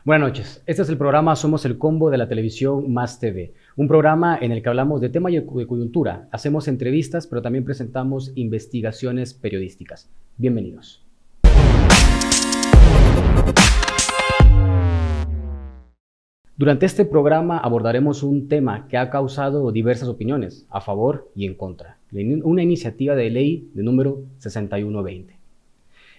Buenas noches, este es el programa Somos el Combo de la televisión Más TV, un programa en el que hablamos de temas de coyuntura, hacemos entrevistas, pero también presentamos investigaciones periodísticas. Bienvenidos. Durante este programa abordaremos un tema que ha causado diversas opiniones, a favor y en contra, una iniciativa de ley de número 6120.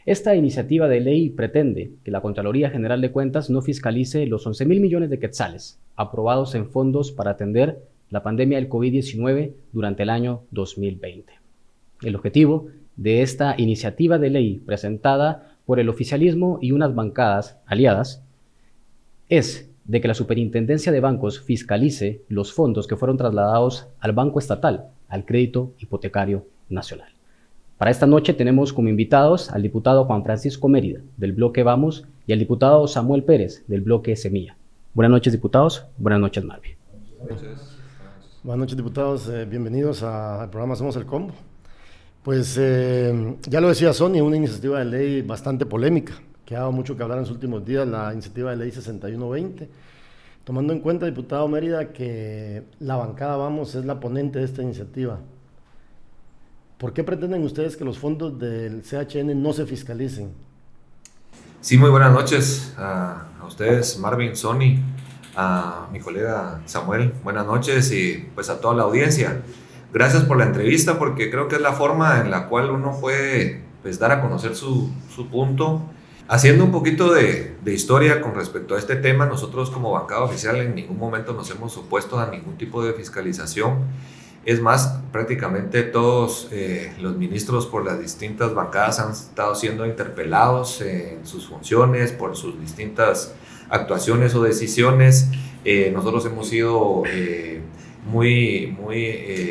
Esta iniciativa de ley pretende que la Contraloría General de Cuentas no fiscalice los 11.000 millones de quetzales aprobados en fondos para atender la pandemia del COVID-19 durante el año 2020. El objetivo de esta iniciativa de ley presentada por el oficialismo y unas bancadas aliadas es de que la Superintendencia de Bancos fiscalice los fondos que fueron trasladados al Banco Estatal, al Crédito Hipotecario Nacional. Para esta noche tenemos como invitados al diputado Juan Francisco Mérida, del bloque Vamos, y al diputado Samuel Pérez, del bloque Semilla. Buenas noches, diputados. Buenas noches, Marvin. Buenas noches, diputados. Bienvenidos al programa Somos el Combo. Pues ya lo decía Sonia, una iniciativa de ley bastante polémica, que ha dado mucho que hablar en los últimos días, la iniciativa de ley 6120. Tomando en cuenta, diputado Mérida, que la bancada Vamos es la ponente de esta iniciativa, ¿por qué pretenden ustedes que los fondos del CHN no se fiscalicen? Sí, muy buenas noches a ustedes, Marvin, Sony, a mi colega Samuel, buenas noches y pues a toda la audiencia. Gracias por la entrevista porque creo que es la forma en la cual uno puede pues, dar a conocer su punto. Haciendo un poquito de historia con respecto a este tema, nosotros como bancada oficial en ningún momento nos hemos opuesto a ningún tipo de fiscalización. Es más, prácticamente todos los ministros por las distintas bancadas han estado siendo interpelados en sus funciones por sus distintas actuaciones o decisiones. Nosotros hemos sido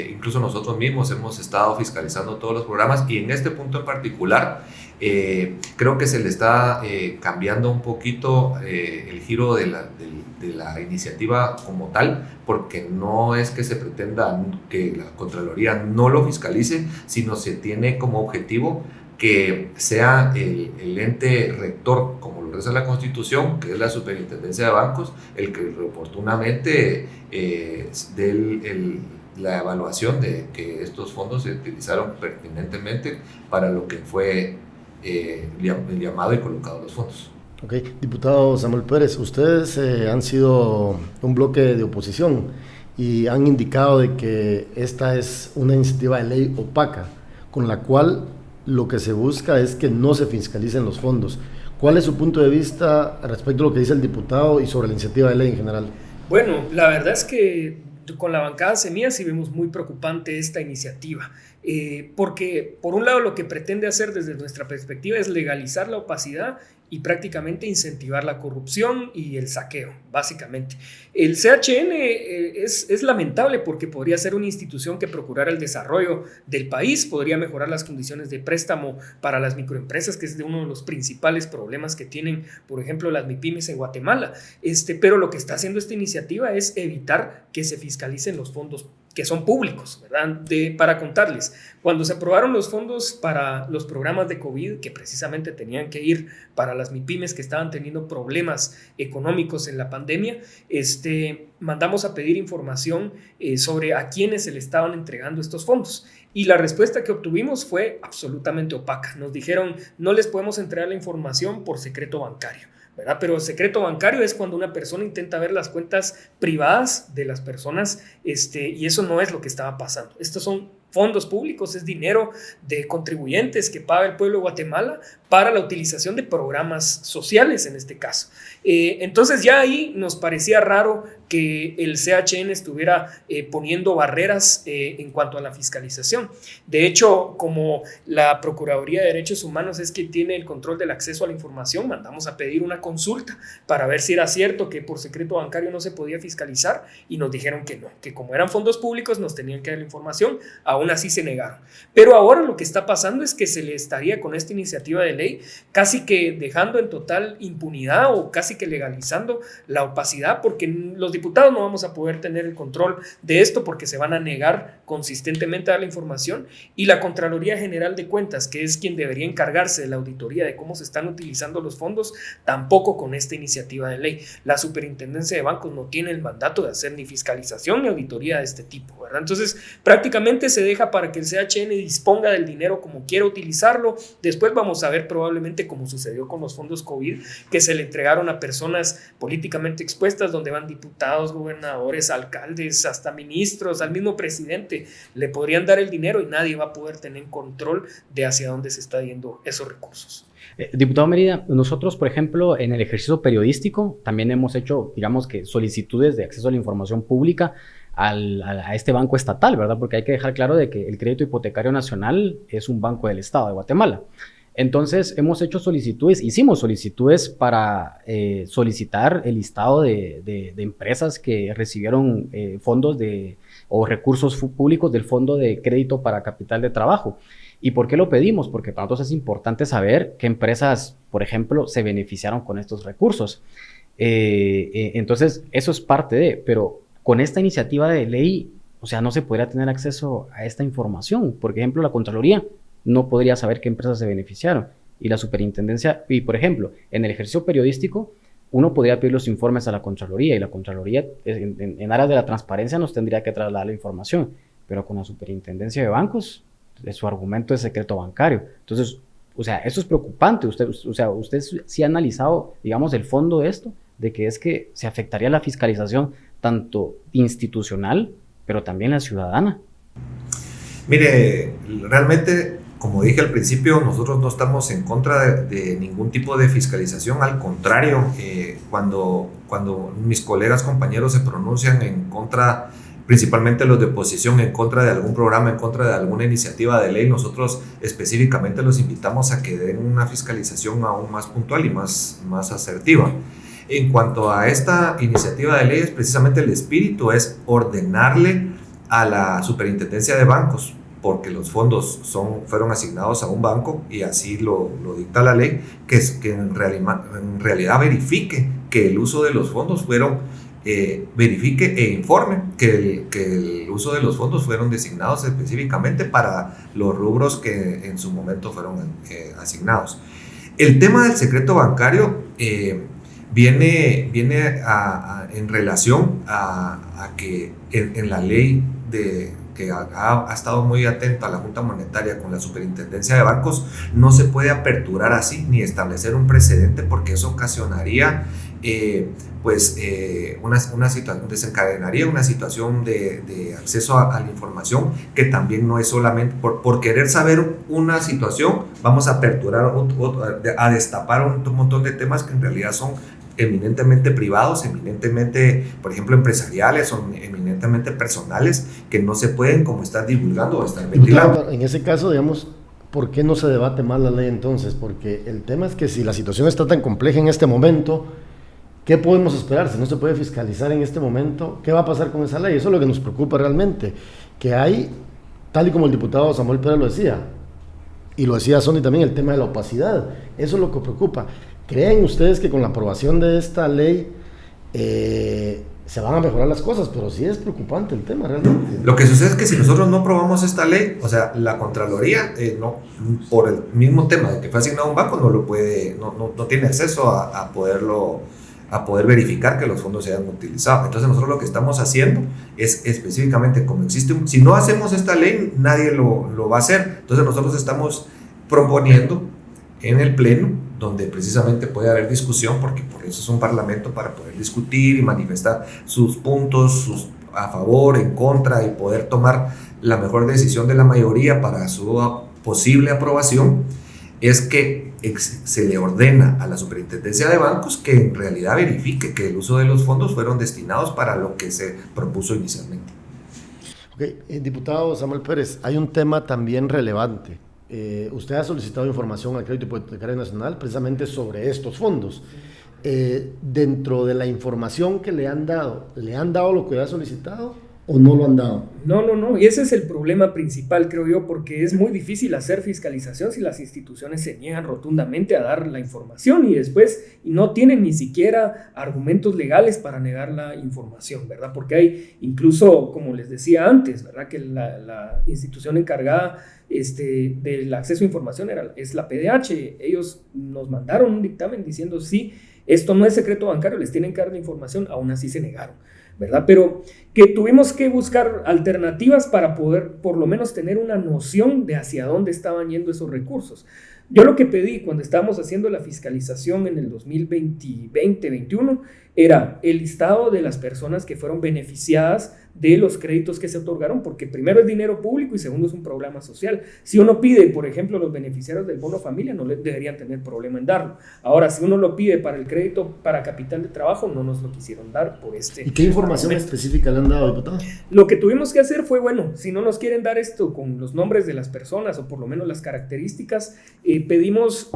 incluso nosotros mismos hemos estado fiscalizando todos los programas y en este punto en particular creo que se le está cambiando un poquito el giro de la iniciativa como tal, porque no es que se pretenda que la Contraloría no lo fiscalice, sino se tiene como objetivo que sea el ente rector, como lo reza la Constitución, que es la Superintendencia de Bancos, el que oportunamente dé la evaluación de que estos fondos se utilizaron pertinentemente para lo que fue el llamado y colocado los fondos. Ok, diputado Samuel Pérez, ustedes han sido un bloque de oposición y han indicado de que esta es una iniciativa de ley opaca, con la cual lo que se busca es que no se fiscalicen los fondos. ¿Cuál es su punto de vista respecto a lo que dice el diputado y sobre la iniciativa de ley en general? Bueno, la verdad es que con la bancada Semilla sí vemos muy preocupante esta iniciativa, porque por un lado lo que pretende hacer desde nuestra perspectiva es legalizar la opacidad y prácticamente incentivar la corrupción y el saqueo, básicamente. El CHN es lamentable porque podría ser una institución que procurara el desarrollo del país, podría mejorar las condiciones de préstamo para las microempresas, que es uno de los principales problemas que tienen, por ejemplo, las MIPYMES en Guatemala. Pero lo que está haciendo esta iniciativa es evitar que se fiscalicen los fondos que son públicos, ¿verdad? Para contarles, cuando se aprobaron los fondos para los programas de COVID, que precisamente tenían que ir para las MIPYMES que estaban teniendo problemas económicos en la pandemia, mandamos a pedir información sobre a quiénes se le estaban entregando estos fondos. Y la respuesta que obtuvimos fue absolutamente opaca. Nos dijeron, no les podemos entregar la información por secreto bancario, ¿verdad? Pero secreto bancario es cuando una persona intenta ver las cuentas privadas de las personas, y eso no es lo que estaba pasando. Estos son fondos públicos, es dinero de contribuyentes que paga el pueblo de Guatemala para la utilización de programas sociales en este caso. Entonces ya ahí nos parecía raro que el CHN estuviera poniendo barreras en cuanto a la fiscalización. De hecho, como la Procuraduría de Derechos Humanos es quien tiene el control del acceso a la información, mandamos a pedir una consulta para ver si era cierto que por secreto bancario no se podía fiscalizar y nos dijeron que no, que como eran fondos públicos nos tenían que dar la información. Aún aún así se negaron. Pero ahora lo que está pasando es que se le estaría con esta iniciativa de ley casi que dejando en total impunidad o casi que legalizando la opacidad, porque los diputados no vamos a poder tener el control de esto porque se van a negar consistentemente a dar la información, y la Contraloría General de Cuentas, que es quien debería encargarse de la auditoría de cómo se están utilizando los fondos, tampoco con esta iniciativa de ley. La Superintendencia de Bancos no tiene el mandato de hacer ni fiscalización ni auditoría de este tipo, ¿verdad? Entonces prácticamente se deja para que el CHN disponga del dinero como quiera utilizarlo. Después vamos a ver probablemente como sucedió con los fondos COVID, que se le entregaron a personas políticamente expuestas, donde van diputados, gobernadores, alcaldes, hasta ministros, al mismo presidente. Le podrían dar el dinero y nadie va a poder tener control de hacia dónde se está yendo esos recursos. Diputado Mérida, nosotros, por ejemplo, en el ejercicio periodístico también hemos hecho, digamos que solicitudes de acceso a la información pública a este banco estatal, ¿verdad? Porque hay que dejar claro de que el Crédito Hipotecario Nacional es un banco del Estado de Guatemala. Entonces, hicimos solicitudes para solicitar el listado de empresas que recibieron fondos o recursos públicos del Fondo de Crédito para Capital de Trabajo. ¿Y por qué lo pedimos? Porque para nosotros es importante saber qué empresas, por ejemplo, se beneficiaron con estos recursos. Entonces, eso es parte pero con esta iniciativa de ley, o sea, no se podría tener acceso a esta información. Por ejemplo, la Contraloría no podría saber qué empresas se beneficiaron. Y la Superintendencia, y por ejemplo, en el ejercicio periodístico, uno podría pedir los informes a la Contraloría, y la Contraloría, en aras de la transparencia, nos tendría que trasladar la información. Pero con la Superintendencia de Bancos, su argumento es secreto bancario. Entonces, o sea, eso es preocupante. Usted sí ha analizado, digamos, el fondo de esto, de que es que se afectaría la fiscalización tanto institucional, pero también la ciudadana. Mire, realmente, como dije al principio, nosotros no estamos en contra de ningún tipo de fiscalización. Al contrario, cuando mis colegas, compañeros se pronuncian en contra, principalmente los de oposición, en contra de algún programa, en contra de alguna iniciativa de ley, nosotros específicamente los invitamos a que den una fiscalización aún más puntual y más asertiva. En cuanto a esta iniciativa de ley, precisamente el espíritu es ordenarle a la Superintendencia de Bancos, porque los fondos fueron asignados a un banco y así lo dicta la ley, que en realidad verifique que el uso de los fondos verifique e informe que el uso de los fondos fueron designados específicamente para los rubros que en su momento fueron asignados. El tema del secreto bancario viene en relación a que en la ley que ha estado muy atenta a la Junta Monetaria con la Superintendencia de Bancos, no se puede aperturar así ni establecer un precedente, porque eso ocasionaría desencadenaría una situación de acceso a la información que también no es solamente por querer saber una situación, vamos a aperturar a destapar un montón de temas que en realidad son eminentemente privados, eminentemente, por ejemplo, empresariales o eminentemente personales, que no se pueden como estar divulgando o estar ventilando. En ese caso, digamos, ¿por qué no se debate más la ley entonces? Porque el tema es que si la situación está tan compleja en este momento, ¿qué podemos esperar? Si no se puede fiscalizar en este momento, ¿qué va a pasar con esa ley? Eso es lo que nos preocupa realmente, que hay, tal y como el diputado Samuel Pérez lo decía, y lo decía Sonny también, el tema de la opacidad. Eso es lo que preocupa. ¿Creen ustedes que con la aprobación de esta ley se van a mejorar las cosas? Pero sí es preocupante el tema realmente. Lo que sucede es que si nosotros no aprobamos esta ley, o sea, la Contraloría, por el mismo tema de que fue asignado a un banco, no tiene acceso a poder verificar que los fondos se hayan utilizado. Entonces nosotros lo que estamos haciendo es específicamente, como si no hacemos esta ley, nadie lo va a hacer. Entonces nosotros estamos proponiendo en el Pleno, donde precisamente puede haber discusión, porque por eso es un parlamento, para poder discutir y manifestar sus puntos a favor, en contra, y poder tomar la mejor decisión de la mayoría para su posible aprobación, es que se le ordena a la Superintendencia de Bancos que en realidad verifique que el uso de los fondos fueron destinados para lo que se propuso inicialmente. Diputado Samuel Pérez, hay un tema también relevante. Usted ha solicitado información al Crédito Hipotecario Nacional precisamente sobre estos fondos. Dentro de la información que le han dado lo que ha solicitado ¿O no lo han dado? No, y ese es el problema principal, creo yo, porque es muy difícil hacer fiscalización si las instituciones se niegan rotundamente a dar la información y después no tienen ni siquiera argumentos legales para negar la información, ¿verdad? Porque hay incluso, como les decía antes, ¿verdad? Que la institución encargada del acceso a información es la PDH. Ellos nos mandaron un dictamen diciendo, sí, esto no es secreto bancario, les tienen que dar la información, aún así se negaron, ¿verdad? Pero que tuvimos que buscar alternativas para poder por lo menos tener una noción de hacia dónde estaban yendo esos recursos. Yo lo que pedí cuando estábamos haciendo la fiscalización en el 2020-2021 era el listado de las personas que fueron beneficiadas de los créditos que se otorgaron, porque primero es dinero público y segundo es un programa social. Si uno pide, por ejemplo, los beneficiarios del bono familia, no deberían tener problema en darlo. Ahora, si uno lo pide para el crédito para capital de trabajo, no nos lo quisieron dar por ¿Y qué información específica le han dado, diputado? Lo que tuvimos que hacer fue, bueno, si no nos quieren dar esto con los nombres de las personas o por lo menos las características, pedimos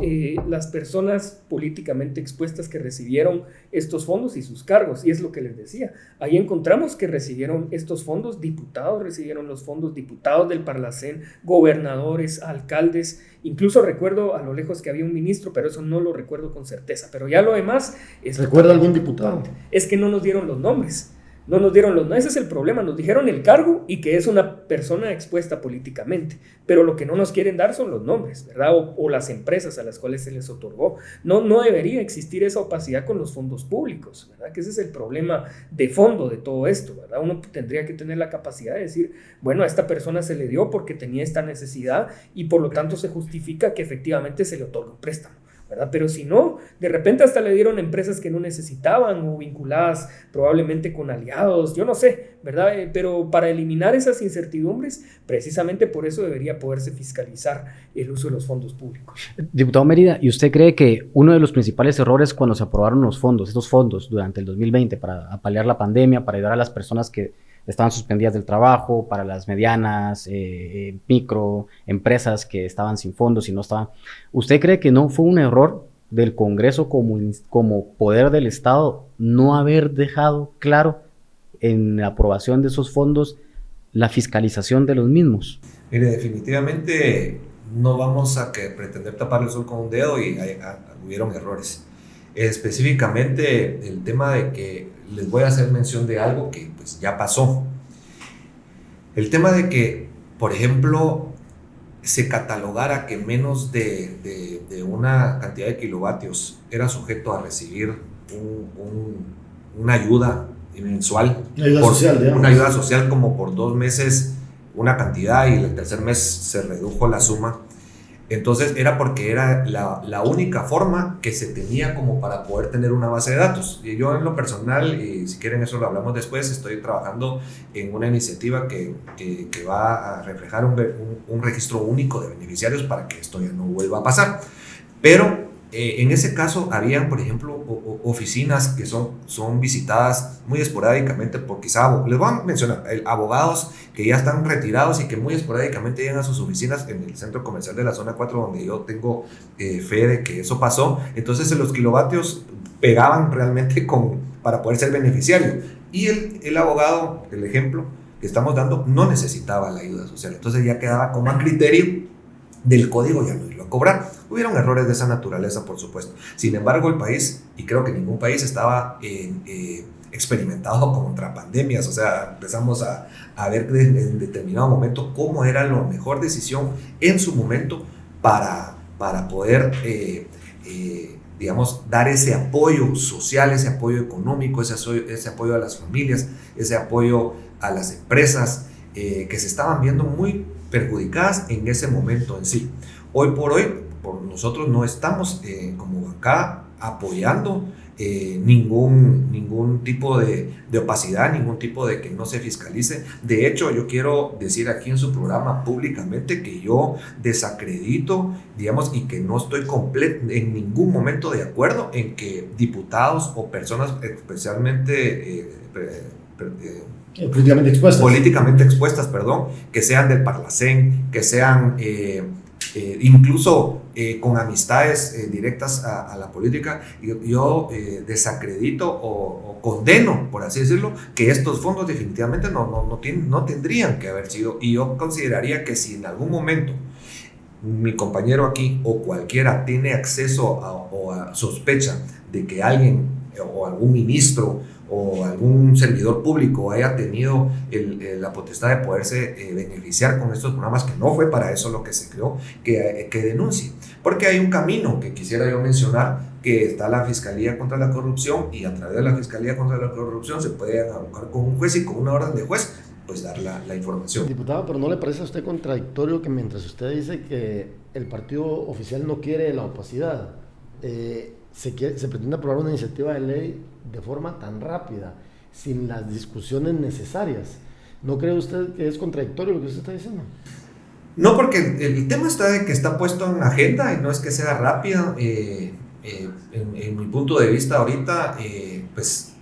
las personas políticamente expuestas que recibieron estos fondos y sus cargos, y es lo que les decía. Ahí encontramos que recibieron estos fondos, diputados recibieron los fondos, diputados del Parlacén, gobernadores, alcaldes, incluso recuerdo a lo lejos que había un ministro, pero eso no lo recuerdo con certeza, pero ya lo demás... ¿Recuerda algún diputado? Es que no nos dieron los nombres. No nos dieron los nombres, ese es el problema, nos dijeron el cargo y que es una persona expuesta políticamente, pero lo que no nos quieren dar son los nombres, ¿verdad? O las empresas a las cuales se les otorgó. No debería existir esa opacidad con los fondos públicos, ¿verdad? Que ese es el problema de fondo de todo esto, ¿verdad? Uno tendría que tener la capacidad de decir, bueno, a esta persona se le dio porque tenía esta necesidad y por lo tanto se justifica que efectivamente se le otorga un préstamo, ¿verdad? Pero si no, de repente hasta le dieron empresas que no necesitaban o vinculadas probablemente con aliados, yo no sé, ¿verdad? Pero para eliminar esas incertidumbres, precisamente por eso debería poderse fiscalizar el uso de los fondos públicos. Diputado Mérida, ¿y usted cree que uno de los principales errores cuando se aprobaron estos fondos durante el 2020 para paliar la pandemia, para ayudar a las personas que estaban suspendidas del trabajo, para las medianas, micro, empresas que estaban sin fondos y no estaban... ¿Usted cree que no fue un error del Congreso como poder del Estado no haber dejado claro en la aprobación de esos fondos la fiscalización de los mismos? Mire, definitivamente no vamos a pretender tapar el sol con un dedo y hubieron errores. Específicamente el tema de que les voy a hacer mención de algo que pues ya pasó. El tema de que, por ejemplo, se catalogara que menos de una cantidad de kilovatios era sujeto a recibir una ayuda mensual. Una ayuda social como por 2 meses una cantidad y el tercer mes se redujo la suma. Entonces era porque era la única forma que se tenía como para poder tener una base de datos. Y yo en lo personal, y si quieren eso lo hablamos después, estoy trabajando en una iniciativa que va a reflejar un registro único de beneficiarios para que esto ya no vuelva a pasar. Pero en ese caso habían, por ejemplo, oficinas que son visitadas muy esporádicamente por quizá, les voy a mencionar, abogados que ya están retirados y que muy esporádicamente llegan a sus oficinas en el centro comercial de la zona 4 donde yo tengo fe de que eso pasó. Entonces los kilovatios pegaban realmente para poder ser beneficiario y el abogado, el ejemplo que estamos dando, no necesitaba la ayuda social, entonces ya quedaba como a criterio del código ya no irlo a cobrar. Hubieron errores de esa naturaleza, por supuesto. Sin embargo, el país, y creo que ningún país estaba experimentado contra pandemias, o sea, empezamos a ver en determinado momento cómo era la mejor decisión en su momento para poder, digamos, dar ese apoyo social, ese apoyo económico, ese apoyo a las familias, ese apoyo a las empresas que se estaban viendo muy perjudicadas en ese momento en sí. Hoy por hoy, nosotros no estamos como bancada apoyando ningún tipo de opacidad, ningún tipo de que no se fiscalice. De hecho, yo quiero decir aquí en su programa públicamente que yo desacredito, digamos, y que no estoy en ningún momento de acuerdo en que diputados o personas especialmente políticamente expuestas, que sean del Parlacén, que sean incluso con amistades directas a la política, yo desacredito o condeno, por así decirlo, que estos fondos definitivamente no tendrían que haber sido, y yo consideraría que si en algún momento mi compañero aquí o cualquiera tiene acceso o a sospecha de que alguien o algún ministro o algún servidor público haya tenido la potestad de poderse beneficiar con estos programas, que no fue para eso lo que se creó, que denuncie. Porque hay un camino que quisiera yo mencionar, que está la Fiscalía contra la Corrupción, y a través de la Fiscalía contra la Corrupción se puede abocar con un juez y con una orden de juez, pues dar la información. Diputado, pero ¿no le parece a usted contradictorio que mientras usted dice que el partido oficial no quiere la opacidad, se pretende aprobar una iniciativa de ley de forma tan rápida, sin las discusiones necesarias? ¿No cree usted que es contradictorio lo que usted está diciendo? No, porque el tema está de que está puesto en agenda y no es que sea rápida. En mi punto de vista ahorita, pues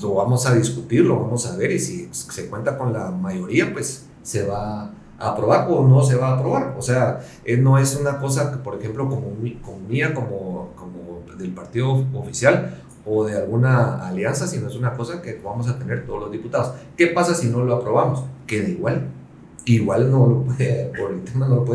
lo vamos a discutir, lo vamos a ver, y si se cuenta con la mayoría, pues se va a aprobar o no se va a aprobar. O sea, no es una cosa que, por ejemplo, como del partido oficial o de alguna alianza, sino es una cosa que vamos a tener todos los diputados. ¿Qué pasa si no lo aprobamos? Queda igual. Igual no lo puede, por el tema no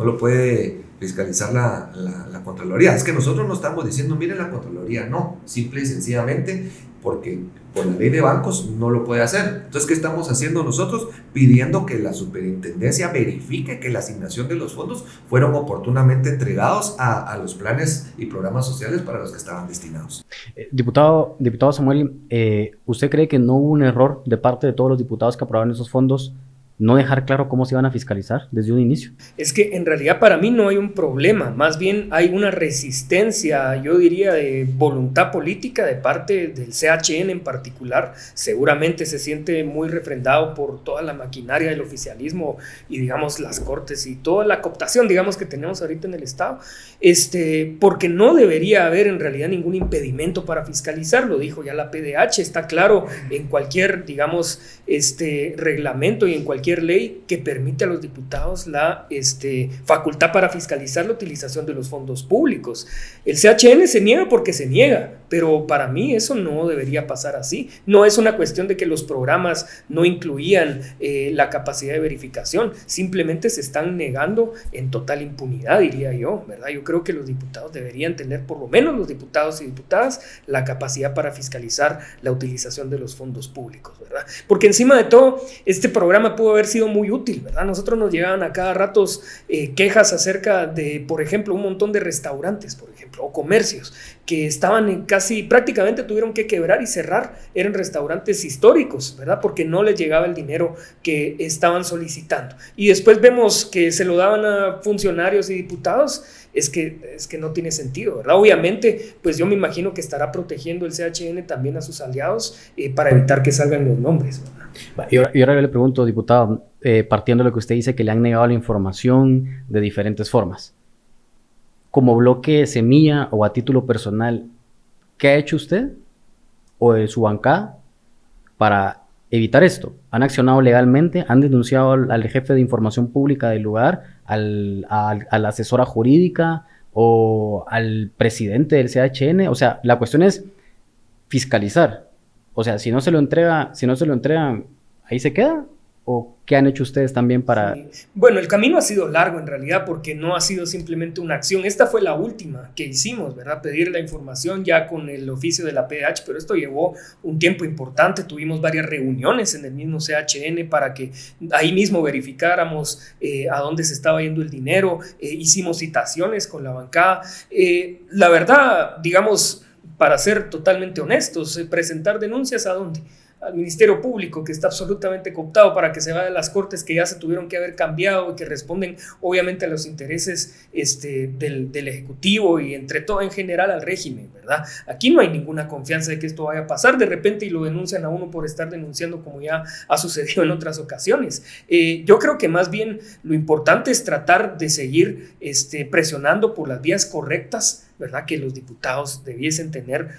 lo puede fiscalizar la Contraloría. Es que nosotros no estamos diciendo, miren, la Contraloría no, simple y sencillamente porque por la ley de bancos no lo puede hacer. Entonces, ¿qué estamos haciendo nosotros? Pidiendo que la superintendencia verifique que la asignación de los fondos fueron oportunamente entregados a los planes y programas sociales para los que estaban destinados. Diputado Samuel, ¿usted cree que no hubo un error de parte de todos los diputados que aprobaron esos fondos no dejar claro cómo se iban a fiscalizar desde un inicio? Es que en realidad para mí no hay un problema, más bien hay una resistencia, yo diría, de voluntad política de parte del CHN en particular. Seguramente se siente muy refrendado por toda la maquinaria del oficialismo y, digamos, las cortes y toda la cooptación, digamos, que tenemos ahorita en el Estado, porque no debería haber en realidad ningún impedimento para fiscalizar. Lo dijo ya la PDH, está claro en cualquier, digamos, reglamento y en cualquier ley que permite a los diputados la facultad para fiscalizar la utilización de los fondos públicos. El CHN se niega porque se niega, pero para mí eso no debería pasar así. No es una cuestión de que los programas no incluían la capacidad de verificación, simplemente se están negando en total impunidad, diría yo, ¿verdad? Yo creo que los diputados deberían tener, por lo menos los diputados y diputadas, la capacidad para fiscalizar la utilización de los fondos públicos, ¿verdad? Porque encima de todo, este programa pudo haber sido muy útil, ¿verdad? Nosotros nos llegaban a cada ratos quejas acerca de, por ejemplo, un montón de restaurantes, por ejemplo, o comercios que estaban prácticamente tuvieron que quebrar y cerrar. Eran restaurantes históricos, ¿verdad? Porque no les llegaba el dinero que estaban solicitando. Y después vemos que se lo daban a funcionarios y diputados. Es que no tiene sentido, ¿verdad? Obviamente, pues yo me imagino que estará protegiendo el CHN también a sus aliados para evitar que salgan los nombres, ¿verdad? Y ahora yo le pregunto, diputado, partiendo de lo que usted dice, que le han negado la información de diferentes formas. Como bloque Semilla o a título personal, ¿qué ha hecho usted o de su bancada para evitar esto? ¿Han accionado legalmente? ¿Han denunciado al jefe de información pública del lugar, a la asesora jurídica o al presidente del CHN? O sea, la cuestión es fiscalizar. O sea, si no se lo entregan, ¿ahí se queda? ¿O qué han hecho ustedes también para...? Sí. Bueno, el camino ha sido largo en realidad, porque no ha sido simplemente una acción. Esta fue la última que hicimos, ¿verdad? Pedir la información ya con el oficio de la PDH, pero esto llevó un tiempo importante. Tuvimos varias reuniones en el mismo CHN para que ahí mismo verificáramos a dónde se estaba yendo el dinero. Hicimos citaciones con la bancada. La verdad, digamos, para ser totalmente honestos, presentar denuncias, ¿a dónde? Al Ministerio Público, que está absolutamente cooptado para que se vaya de las cortes que ya se tuvieron que haber cambiado y que responden obviamente a los intereses del Ejecutivo y entre todo en general al régimen, ¿verdad? Aquí no hay ninguna confianza de que esto vaya a pasar de repente y lo denuncian a uno por estar denunciando, como ya ha sucedido en otras ocasiones. Yo creo que más bien lo importante es tratar de seguir presionando por las vías correctas, ¿verdad? Que los diputados debiesen tener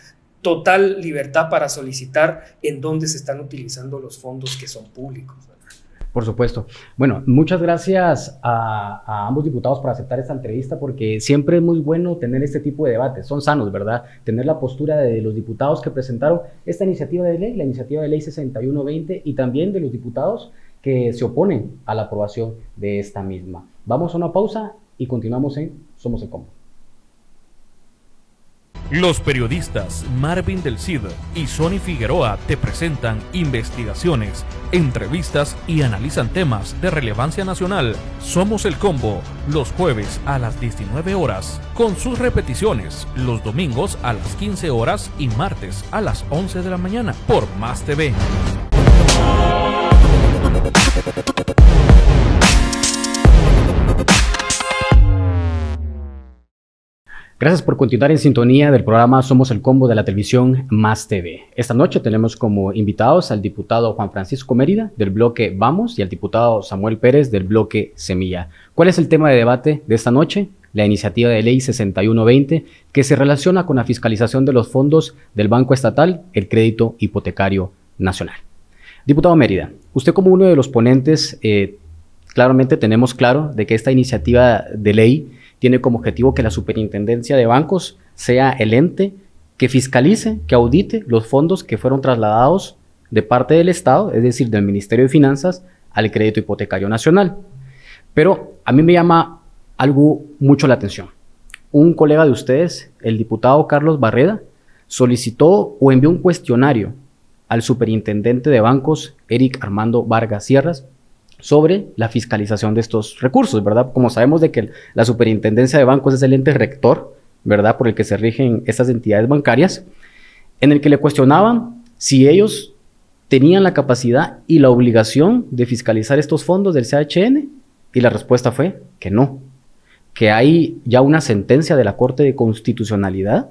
total libertad para solicitar en dónde se están utilizando los fondos que son públicos, ¿verdad? Por supuesto. Bueno, muchas gracias a ambos diputados por aceptar esta entrevista, porque siempre es muy bueno tener este tipo de debates. Son sanos, ¿verdad? Tener la postura de los diputados que presentaron esta iniciativa de ley, la iniciativa de ley 6120, y también de los diputados que se oponen a la aprobación de esta misma. Vamos a una pausa y continuamos en Somos el Combo. Los periodistas Marvin del Cid y Sonny Figueroa te presentan investigaciones, entrevistas y analizan temas de relevancia nacional. Somos el Combo, los jueves a las 19 horas, con sus repeticiones los domingos a las 15 horas y martes a las 11 de la mañana por Más TV. Gracias por continuar en sintonía del programa Somos el Combo de la televisión Más TV. Esta noche tenemos como invitados al diputado Juan Francisco Mérida del bloque Vamos y al diputado Samuel Pérez del bloque Semilla. ¿Cuál es el tema de debate de esta noche? La iniciativa de ley 6120, que se relaciona con la fiscalización de los fondos del Banco Estatal, el Crédito Hipotecario Nacional. Diputado Mérida, usted como uno de los ponentes, claramente tenemos claro de que esta iniciativa de ley tiene como objetivo que la Superintendencia de Bancos sea el ente que fiscalice, que audite los fondos que fueron trasladados de parte del Estado, es decir, del Ministerio de Finanzas, al Crédito Hipotecario Nacional. Pero a mí me llama algo mucho la atención. Un colega de ustedes, el diputado Carlos Barreda, solicitó o envió un cuestionario al superintendente de bancos, Eric Armando Vargas Sierras, sobre la fiscalización de estos recursos, ¿verdad? Como sabemos de que la Superintendencia de Bancos es el ente rector, ¿verdad?, por el que se rigen estas entidades bancarias, en el que le cuestionaban si ellos tenían la capacidad y la obligación de fiscalizar estos fondos del CHN, y la respuesta fue que no, que hay ya una sentencia de la Corte de Constitucionalidad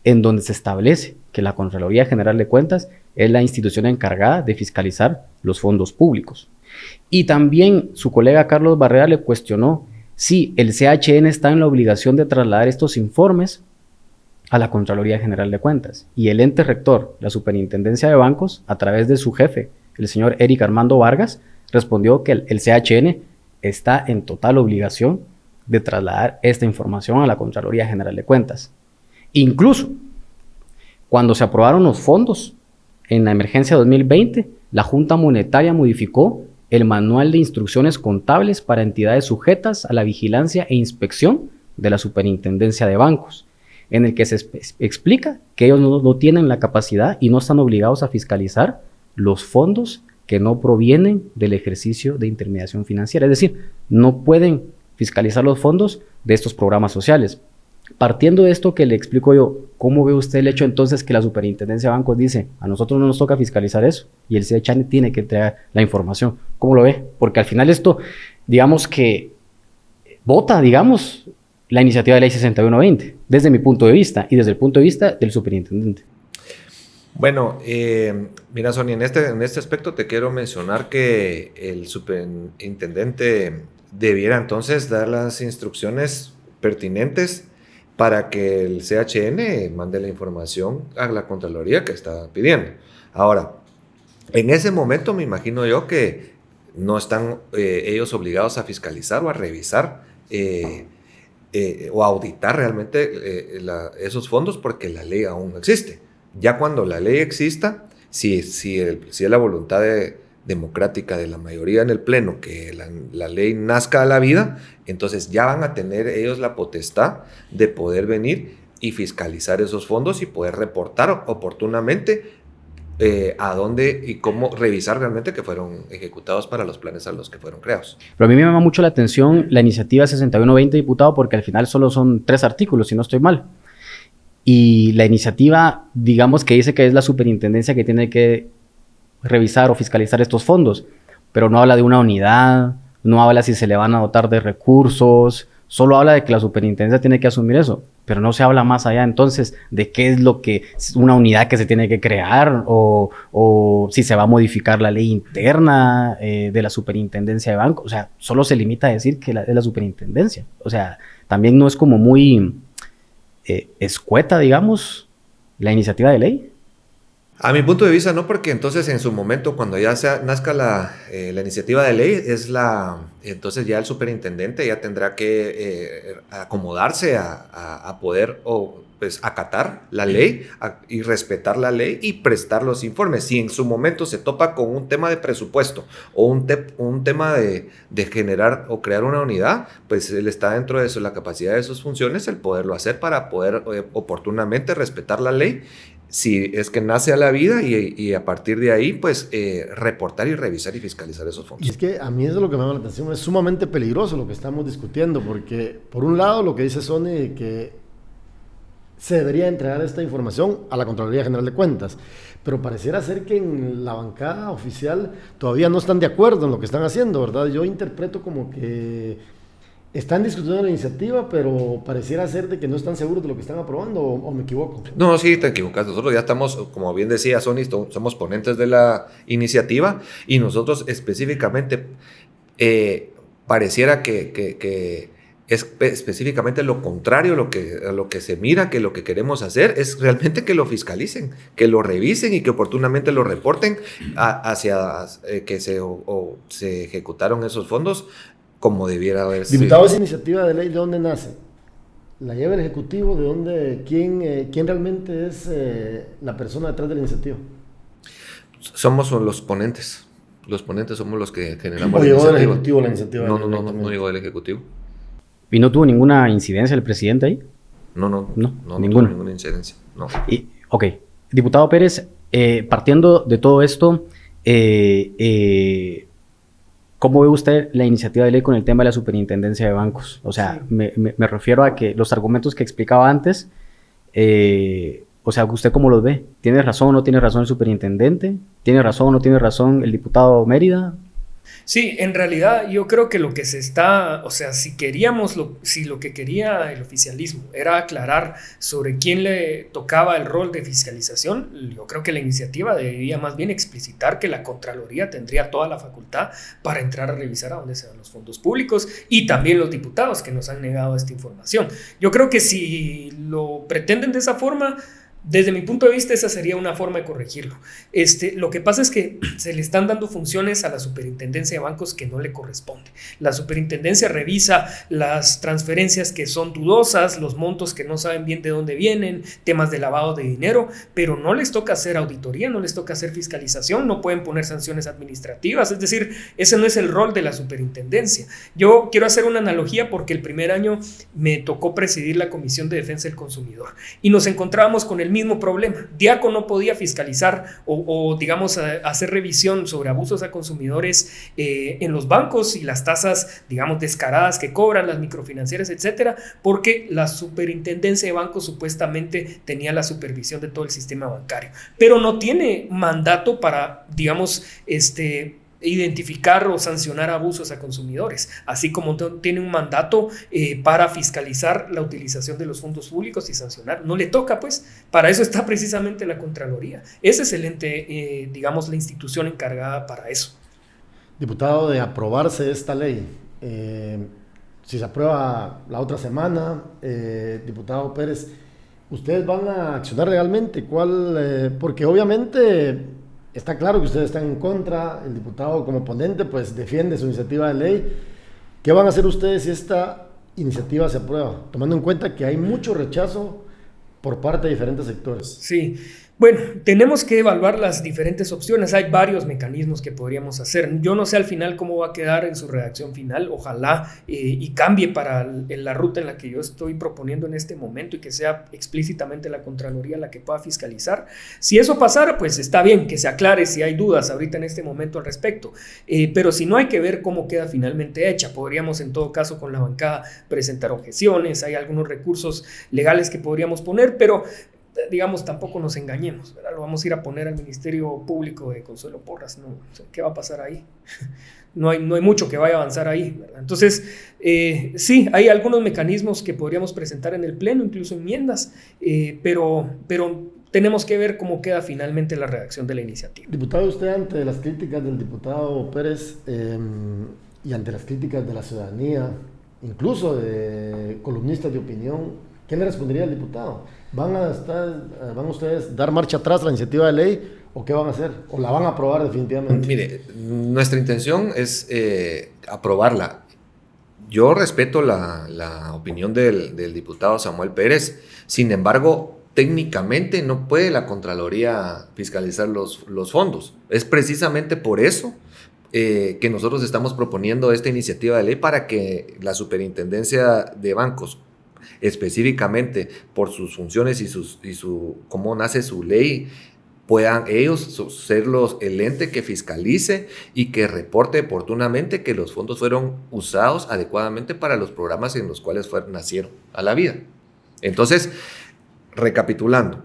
en donde se establece que la Contraloría General de Cuentas es la institución encargada de fiscalizar los fondos públicos. Y también su colega Carlos Barrera le cuestionó si el CHN está en la obligación de trasladar estos informes a la Contraloría General de Cuentas. Y el ente rector, la Superintendencia de Bancos, a través de su jefe, el señor Eric Armando Vargas, respondió que el CHN está en total obligación de trasladar esta información a la Contraloría General de Cuentas. Incluso, cuando se aprobaron los fondos en la emergencia 2020, la Junta Monetaria modificó el Manual de Instrucciones Contables para entidades sujetas a la vigilancia e inspección de la Superintendencia de Bancos, en el que se explica que ellos no tienen la capacidad y no están obligados a fiscalizar los fondos que no provienen del ejercicio de intermediación financiera. Es decir, no pueden fiscalizar los fondos de estos programas sociales. Partiendo de esto que le explico yo, ¿cómo ve usted el hecho entonces que la Superintendencia de Bancos dice, a nosotros no nos toca fiscalizar eso y el CHN tiene que entregar la información? ¿Cómo lo ve? Porque al final esto, digamos que vota, digamos, la iniciativa de ley 6120, desde mi punto de vista y desde el punto de vista del superintendente. Bueno, mira, Sonny, en este aspecto te quiero mencionar que el superintendente debiera entonces dar las instrucciones pertinentes para que el CHN mande la información a la Contraloría que está pidiendo. Ahora, en ese momento me imagino yo que no están ellos obligados a fiscalizar o a revisar o a auditar realmente esos fondos porque la ley aún no existe. Ya cuando la ley exista, si es la voluntad democrática de la mayoría en el Pleno que la ley nazca a la vida, entonces ya van a tener ellos la potestad de poder venir y fiscalizar esos fondos y poder reportar oportunamente a dónde y cómo revisar realmente que fueron ejecutados para los planes a los que fueron creados. Pero a mí me llama mucho la atención la iniciativa 6120, diputado, porque al final solo son 3 artículos, si no estoy mal. Y la iniciativa, digamos que dice que es la superintendencia que tiene que revisar o fiscalizar estos fondos, pero no habla de una unidad, no habla si se le van a dotar de recursos, solo habla de que la superintendencia tiene que asumir eso, pero no se habla más allá entonces de qué es lo que es una unidad que se tiene que crear o si se va a modificar la ley interna de la superintendencia de bancos. O sea, solo se limita a decir que es la superintendencia. O sea, también no es como muy escueta, digamos, la iniciativa de ley. A mi punto de vista no, porque entonces en su momento, cuando ya nazca la iniciativa de ley, entonces ya el superintendente ya tendrá que acomodarse a poder pues acatar la ley y respetar la ley y prestar los informes. Si en su momento se topa con un tema de presupuesto o un tema de generar o crear una unidad, pues él está dentro de la capacidad de sus funciones el poderlo hacer para poder oportunamente respetar la ley, si es que nace a la vida, y a partir de ahí, pues reportar y revisar y fiscalizar esos fondos. Y es que a mí eso es lo que me llama la atención, es sumamente peligroso lo que estamos discutiendo, porque por un lado lo que dice Sony, que se debería entregar esta información a la Contraloría General de Cuentas, pero pareciera ser que en la bancada oficial todavía no están de acuerdo en lo que están haciendo, ¿verdad? Yo interpreto como que están discutiendo la iniciativa, pero pareciera ser de que no están seguros de lo que están aprobando, o me equivoco. No, sí, te equivocas. Nosotros ya estamos, como bien decía Sony, somos ponentes de la iniciativa, y nosotros específicamente pareciera que es específicamente lo contrario a lo que se mira, que lo que queremos hacer es realmente que lo fiscalicen, que lo revisen y que oportunamente lo reporten hacia que se ejecutaron esos fondos como debiera haber sido. Diputado, esa iniciativa de ley, ¿de dónde nace? ¿La lleva el Ejecutivo? ¿De dónde? ¿Quién realmente es la persona detrás de la iniciativa? Somos los ponentes. Los ponentes somos los que generamos la iniciativa. ¿O llegó del Ejecutivo la iniciativa? No llegó del Ejecutivo. ¿Y no tuvo ninguna incidencia el presidente ahí? No ninguna. Tuvo ninguna incidencia. No. Ok. Diputado Pérez, partiendo de todo esto, ¿cómo ve usted la iniciativa de ley con el tema de la superintendencia de bancos? O sea, sí. me refiero a que los argumentos que explicaba antes, o sea, ¿usted cómo los ve? ¿Tiene razón o no tiene razón el superintendente? ¿Tiene razón o no tiene razón el diputado Mérida? Sí, en realidad yo creo que lo que se está, o sea, si lo que quería el oficialismo era aclarar sobre quién le tocaba el rol de fiscalización, yo creo que la iniciativa debería más bien explicitar que la Contraloría tendría toda la facultad para entrar a revisar a dónde se dan los fondos públicos, y también los diputados que nos han negado esta información. Yo creo que si lo pretenden de esa forma, desde mi punto de vista, esa sería una forma de corregirlo. Lo que pasa es que se le están dando funciones a la superintendencia de bancos que no le corresponde. La superintendencia revisa las transferencias que son dudosas, los montos que no saben bien de dónde vienen, temas de lavado de dinero, pero no les toca hacer auditoría, no les toca hacer fiscalización, no pueden poner sanciones administrativas. Es decir, ese no es el rol de la superintendencia. Yo quiero hacer una analogía porque el primer año me tocó presidir la Comisión de Defensa del Consumidor y nos encontrábamos con el mismo problema. Diaco no podía fiscalizar o digamos, hacer revisión sobre abusos a consumidores en los bancos y las tasas, digamos, descaradas que cobran las microfinancieras, etcétera, porque la superintendencia de bancos supuestamente tenía la supervisión de todo el sistema bancario, pero no tiene mandato para, digamos, identificar o sancionar abusos a consumidores, así como tiene un mandato para fiscalizar la utilización de los fondos públicos y sancionar. No le toca, pues, para eso está precisamente la Contraloría. Ese es el ente, digamos, la institución encargada para eso. Diputado, de aprobarse esta ley, si se aprueba la otra semana, diputado Pérez, ¿ustedes van a accionar legalmente? Porque obviamente está claro que ustedes están en contra, el diputado como ponente pues defiende su iniciativa de ley. ¿Qué van a hacer ustedes si esta iniciativa se aprueba? Tomando en cuenta que hay mucho rechazo por parte de diferentes sectores. Sí, bueno, tenemos que evaluar las diferentes opciones. Hay varios mecanismos que podríamos hacer. Yo no sé al final cómo va a quedar en su redacción final. Ojalá y cambie para la ruta en la que yo estoy proponiendo en este momento y que sea explícitamente la Contraloría la que pueda fiscalizar. Si eso pasara, pues está bien que se aclare si hay dudas ahorita en este momento al respecto. Pero si no, hay que ver cómo queda finalmente hecha. Podríamos en todo caso con la bancada presentar objeciones. Hay algunos recursos legales que podríamos poner, pero digamos, tampoco nos engañemos, ¿verdad? Lo vamos a ir a poner al Ministerio Público de Consuelo Porras, ¿no? O sea, ¿qué va a pasar ahí? No hay mucho que vaya a avanzar ahí, ¿verdad? Entonces, sí, hay algunos mecanismos que podríamos presentar en el Pleno, incluso enmiendas, pero tenemos que ver cómo queda finalmente la redacción de la iniciativa. Diputado, usted ante las críticas del diputado Pérez y ante las críticas de la ciudadanía, incluso de columnistas de opinión, ¿qué le respondería al diputado? ¿Van a ustedes dar marcha atrás a la iniciativa de ley o qué van a hacer? ¿O la van a aprobar definitivamente? Mire, nuestra intención es aprobarla. Yo respeto la opinión del diputado Samuel Pérez. Sin embargo, técnicamente no puede la Contraloría fiscalizar los fondos. Es precisamente por eso que nosotros estamos proponiendo esta iniciativa de ley, para que la Superintendencia de Bancos, específicamente por sus funciones y cómo nace su ley, puedan ellos ser el ente que fiscalice y que reporte oportunamente que los fondos fueron usados adecuadamente para los programas en los cuales nacieron a la vida. Entonces, recapitulando,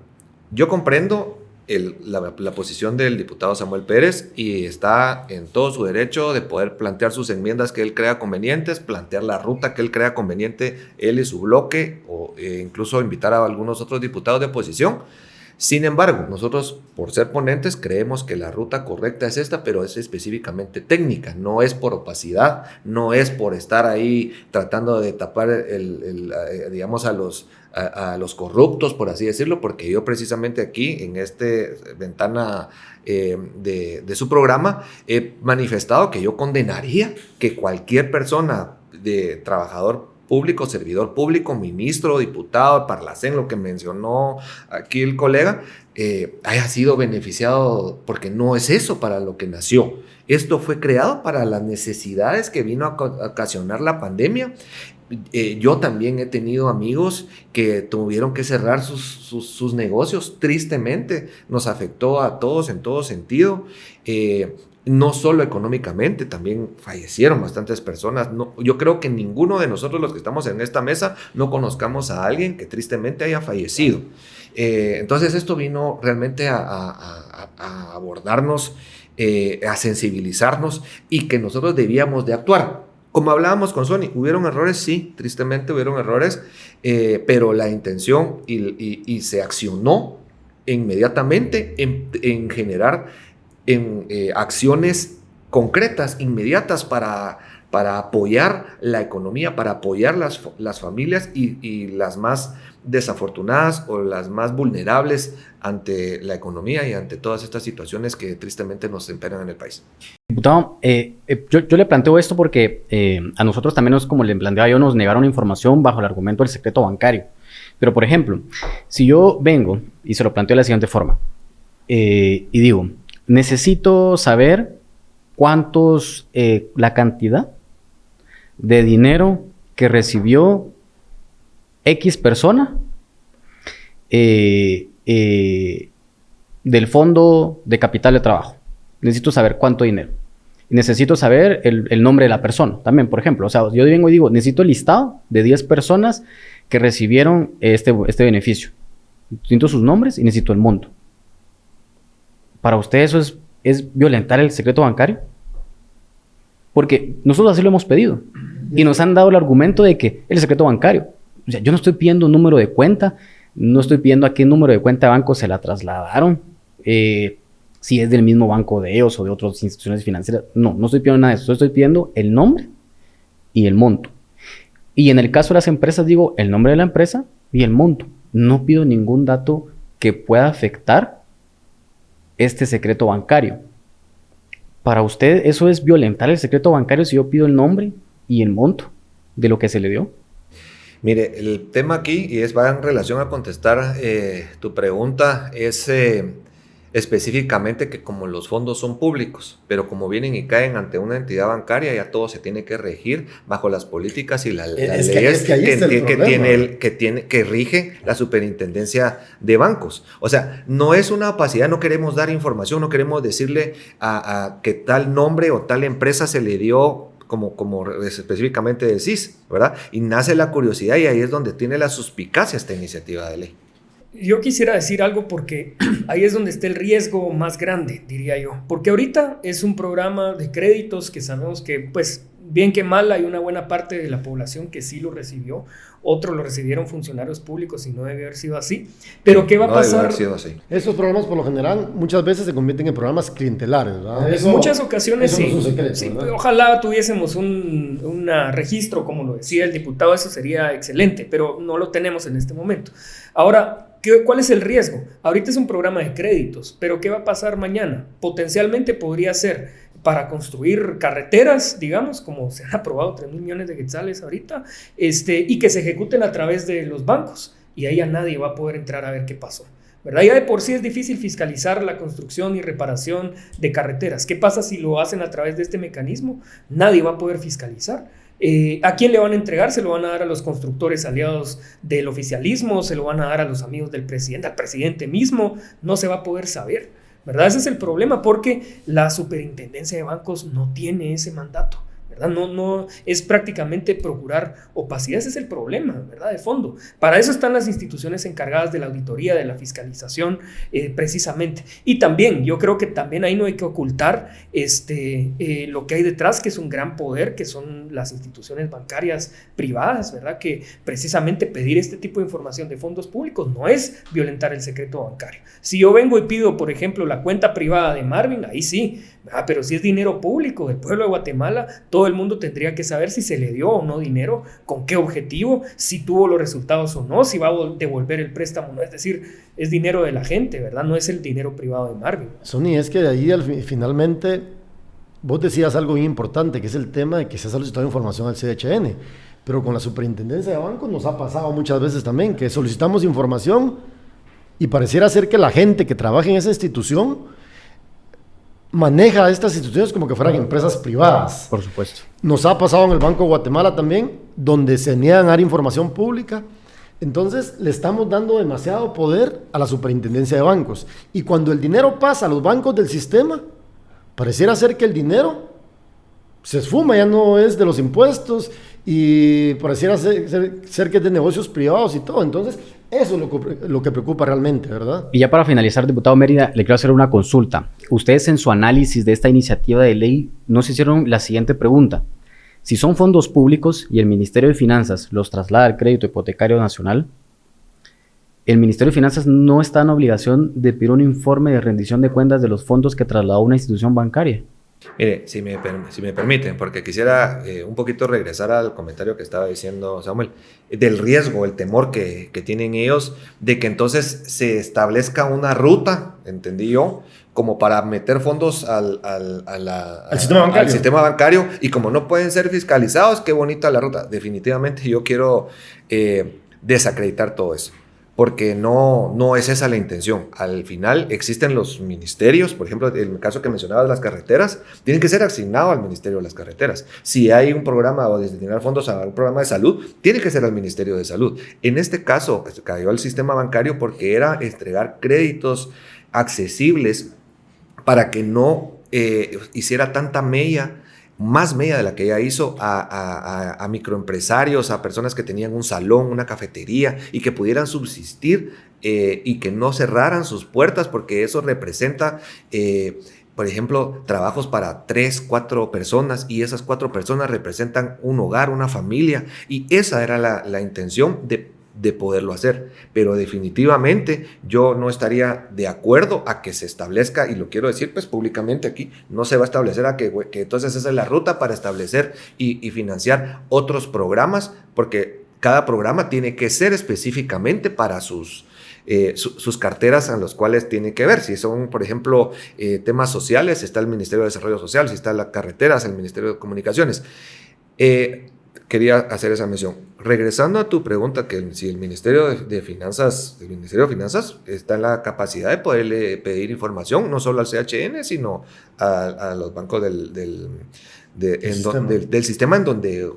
yo comprendo la posición del diputado Samuel Pérez y está en todo su derecho de poder plantear sus enmiendas que él crea convenientes, plantear la ruta que él crea conveniente, él y su bloque, o incluso invitar a algunos otros diputados de oposición. Sin embargo, nosotros, por ser ponentes, creemos que la ruta correcta es esta, pero es específicamente técnica, no es por opacidad, no es por estar ahí tratando de tapar digamos, a los corruptos, por así decirlo, porque yo precisamente aquí, en esta ventana de su programa, he manifestado que yo condenaría que cualquier persona de trabajador público, servidor público, ministro, diputado, parlacén, lo que mencionó aquí el colega, haya sido beneficiado, porque no es eso para lo que nació. Esto fue creado para las necesidades que vino a ocasionar la pandemia. Yo también he tenido amigos que tuvieron que cerrar sus negocios. Tristemente nos afectó a todos en todo sentido. No solo económicamente, también fallecieron bastantes personas. Yo creo que ninguno de nosotros, los que estamos en esta mesa, no conozcamos a alguien que tristemente haya fallecido. Entonces esto vino realmente a abordarnos, a sensibilizarnos, y que nosotros debíamos de actuar. Como hablábamos con Sony, ¿hubieron errores? Sí, tristemente hubieron errores, pero la intención y se accionó inmediatamente en generar acciones concretas, inmediatas, para apoyar la economía, para apoyar las familias y las más desafortunadas o las más vulnerables ante la economía y ante todas estas situaciones que tristemente nos imperan en el país. Diputado, yo le planteo esto porque a nosotros también, como le planteaba yo, nos negaron información bajo el argumento del secreto bancario. Pero, por ejemplo, si yo vengo y se lo planteo de la siguiente forma, y digo, necesito saber la cantidad de dinero que recibió X persona del Fondo de Capital de Trabajo. Necesito saber cuánto dinero. Necesito saber el nombre de la persona también, por ejemplo. O sea, yo vengo y digo, necesito el listado de 10 personas que recibieron este beneficio. Necesito sus nombres y necesito el monto. ¿Para usted eso es violentar el secreto bancario? Porque nosotros así lo hemos pedido. Y nos han dado el argumento de que el secreto bancario. O sea, yo no estoy pidiendo un número de cuenta. No estoy pidiendo a qué número de cuenta de banco se la trasladaron. Si es del mismo banco de ellos o de otras instituciones financieras. No estoy pidiendo nada de eso. Estoy pidiendo el nombre y el monto. Y en el caso de las empresas, digo el nombre de la empresa y el monto. No pido ningún dato que pueda afectar este secreto bancario. ¿Para usted eso es violentar el secreto bancario si yo pido el nombre y el monto de lo que se le dio? Mire, el tema aquí, y va en relación a contestar tu pregunta, es específicamente que como los fondos son públicos, pero como vienen y caen ante una entidad bancaria, ya todo se tiene que regir bajo las políticas y las leyes que rige la Superintendencia de Bancos. O sea, no es una opacidad, no queremos dar información, no queremos decirle a que tal nombre o tal empresa se le dio, como específicamente decís, ¿verdad? Y nace la curiosidad, y ahí es donde tiene la suspicacia esta iniciativa de ley. Yo quisiera decir algo, porque ahí es donde está el riesgo más grande, diría yo. Porque ahorita es un programa de créditos que sabemos que, pues, bien que mal, hay una buena parte de la población que sí lo recibió. Otros lo recibieron funcionarios públicos y no debe haber sido así. Pero ¿qué va a pasar? Debe haber sido así. Estos programas, por lo general, muchas veces se convierten en programas clientelares, ¿verdad? En muchas ocasiones eso sí. No es un secreto, Sí, ¿verdad? ojalá tuviésemos un registro, como lo decía el diputado, eso sería excelente, pero no lo tenemos en este momento. Ahora, ¿Cuál es el riesgo? Ahorita es un programa de créditos, pero ¿qué va a pasar mañana? Potencialmente podría ser para construir carreteras, digamos, como se han aprobado 3,000 millones de quetzales ahorita, y que se ejecuten a través de los bancos, y ahí ya nadie va a poder entrar a ver qué pasó, ¿verdad? Ya de por sí es difícil fiscalizar la construcción y reparación de carreteras. ¿Qué pasa si lo hacen a través de este mecanismo? Nadie va a poder fiscalizar. ¿A quién le van a entregar? Se lo van a dar a los constructores aliados del oficialismo, se lo van a dar a los amigos del presidente, al presidente mismo, no se va a poder saber, ¿verdad? Ese es el problema, porque la superintendencia de bancos no tiene ese mandato, ¿verdad? No es prácticamente procurar opacidad. Ese es el problema, ¿verdad? De fondo. Para eso están las instituciones encargadas de la auditoría, de la fiscalización, precisamente. Y también, yo creo que también ahí no hay que ocultar lo que hay detrás, que es un gran poder, que son las instituciones bancarias privadas, ¿verdad? Que precisamente pedir este tipo de información de fondos públicos no es violentar el secreto bancario. Si yo vengo y pido, por ejemplo, la cuenta privada de Marvin, ahí sí, pero si es dinero público del pueblo de Guatemala, todo el mundo tendría que saber si se le dio o no dinero, con qué objetivo, si tuvo los resultados o no, si va a devolver el préstamo o no. Es decir, es dinero de la gente, ¿verdad? No es el dinero privado de Marvin. Sony, es que de ahí finalmente vos decías algo bien importante, que es el tema de que se ha solicitado información al CHN, pero con la superintendencia de bancos nos ha pasado muchas veces también, que solicitamos información y pareciera ser que la gente que trabaja en esa institución maneja estas instituciones como que fueran empresas privadas. Por supuesto. Nos ha pasado en el Banco de Guatemala también, donde se niegan a dar información pública. Entonces le estamos dando demasiado poder a la superintendencia de bancos. Y cuando el dinero pasa a los bancos del sistema, pareciera ser que el dinero se esfuma, ya no es de los impuestos y pareciera ser que es de negocios privados y todo. Entonces eso es lo que preocupa realmente, ¿verdad? Y ya para finalizar, diputado Mérida, le quiero hacer una consulta. Ustedes en su análisis de esta iniciativa de ley nos hicieron la siguiente pregunta. Si son fondos públicos y el Ministerio de Finanzas los traslada al crédito hipotecario nacional, el Ministerio de Finanzas no está en obligación de pedir un informe de rendición de cuentas de los fondos que trasladó una institución bancaria. Mire, si me permiten, porque quisiera un poquito regresar al comentario que estaba diciendo Samuel, del riesgo, el temor que tienen ellos de que entonces se establezca una ruta, entendí yo, como para meter fondos al sistema bancario, y como no pueden ser fiscalizados, qué bonita la ruta. Definitivamente yo quiero desacreditar todo eso, porque no es esa la intención. Al final existen los ministerios, por ejemplo, en el caso que mencionabas, las carreteras, tienen que ser asignados al Ministerio de las Carreteras. Si hay un programa o destinar fondos a un programa de salud, tiene que ser al Ministerio de Salud. En este caso, cayó el sistema bancario porque era entregar créditos accesibles para que no hiciera tanta más mella de la que ella hizo a microempresarios, a personas que tenían un salón, una cafetería y que pudieran subsistir y que no cerraran sus puertas, porque eso representa, por ejemplo, trabajos para 3, 4 personas, y esas 4 personas representan un hogar, una familia, y esa era la intención de poderlo hacer. Pero definitivamente yo no estaría de acuerdo a que se establezca, y lo quiero decir pues públicamente aquí, no se va a establecer que entonces esa es la ruta para establecer y financiar otros programas, porque cada programa tiene que ser específicamente para sus carteras en los cuales tiene que ver. Si son, por ejemplo, temas sociales, está el Ministerio de Desarrollo Social. Si está las carreteras, el Ministerio de Comunicaciones. Quería hacer esa mención. Regresando a tu pregunta, que si el Ministerio de Finanzas está en la capacidad de poderle pedir información, no solo al CHN, sino a los bancos del sistema en donde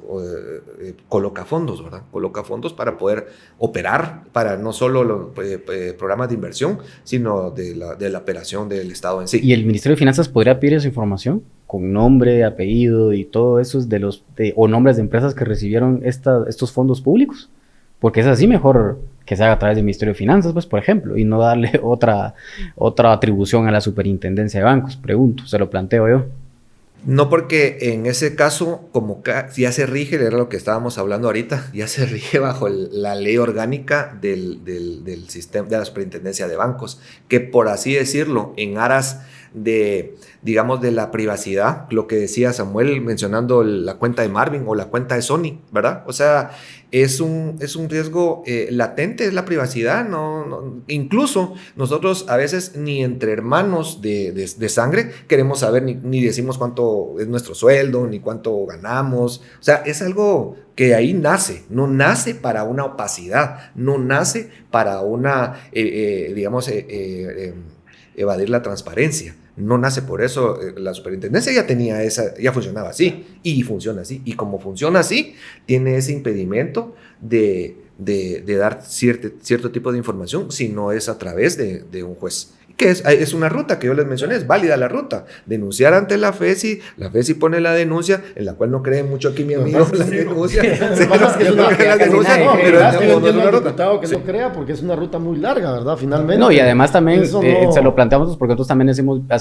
coloca fondos, ¿verdad? Coloca fondos para poder operar, para no solo los programas de inversión, sino de la operación del Estado en sí. ¿Y el Ministerio de Finanzas podría pedir esa información? Con nombre, apellido y todo eso o nombres de empresas que recibieron estos fondos públicos, porque es así mejor que se haga a través del Ministerio de Finanzas, pues, por ejemplo, y no darle otra atribución a la superintendencia de bancos. Pregunto, se lo planteo yo. No, porque en ese caso, como ya se rige, era lo que estábamos hablando ahorita, ya se rige bajo la ley orgánica del sistema de la superintendencia de bancos, que por así decirlo, en aras digamos, de la privacidad, lo que decía Samuel mencionando la cuenta de Marvin o la cuenta de Sony, ¿verdad? O sea, es un riesgo latente, es la privacidad, incluso nosotros a veces ni entre hermanos de sangre queremos saber, ni decimos cuánto es nuestro sueldo, ni cuánto ganamos, o sea, es algo que ahí nace, no nace para una opacidad, no nace para una, digamos, evadir la transparencia. No nace por eso. La superintendencia ya funcionaba así y funciona así. Y como funciona así, tiene ese impedimento de dar cierto tipo de información si no es a través de un juez. Que es una ruta que yo les mencioné, es válida la ruta. Denunciar ante la FESI pone la denuncia, en la cual no creen mucho aquí mi amigo, la denuncia. Que no crea porque es una ruta muy larga, ¿verdad? Finalmente. No, y además también se lo planteamos porque nosotros también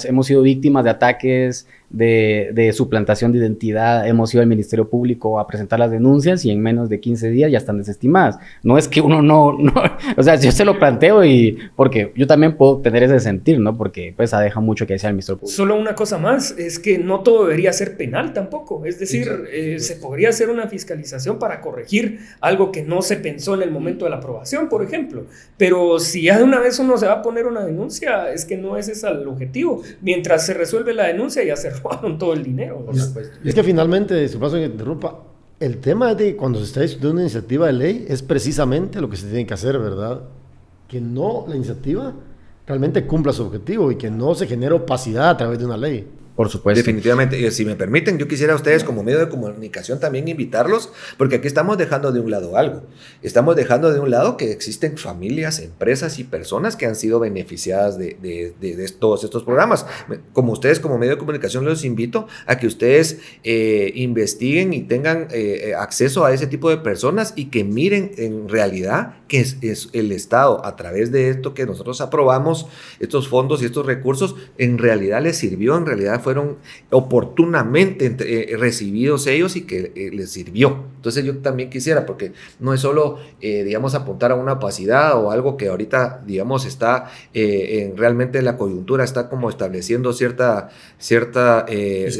hemos sido víctimas de ataques, de suplantación de identidad, hemos ido al Ministerio Público a presentar las denuncias y en menos de 15 días ya están desestimadas. No es que uno no o sea, yo se lo planteo y porque yo también puedo tener ese sentir, ¿no? Porque pues deja mucho que decir el Ministerio Público. Solo una cosa más, es que no todo debería ser penal tampoco, es decir, se podría hacer una fiscalización para corregir algo que no se pensó en el momento de la aprobación, por ejemplo, pero si ya de una vez uno se va a poner una denuncia, es que no es ese el objetivo, mientras se resuelve la denuncia ya se robaron todo el dinero. Es que finalmente, si paso que interrumpa, el tema de cuando se está discutiendo una iniciativa de ley es precisamente lo que se tiene que hacer, ¿verdad? Que no la iniciativa realmente cumpla su objetivo y que no se genere opacidad a través de una ley. Por supuesto. Definitivamente. Y si me permiten, yo quisiera a ustedes como medio de comunicación también invitarlos, porque aquí estamos dejando de un lado algo. Estamos dejando de un lado que existen familias, empresas y personas que han sido beneficiadas de todos estos programas. Como ustedes como medio de comunicación los invito a que ustedes investiguen y tengan acceso a ese tipo de personas y que miren en realidad que es el Estado, a través de esto que nosotros aprobamos, estos fondos y estos recursos, en realidad les sirvió, en realidad fueron oportunamente recibidos ellos y que les sirvió. Entonces yo también quisiera, porque no es solo, digamos, apuntar a una opacidad o algo que ahorita, digamos, está realmente la coyuntura está como estableciendo cierta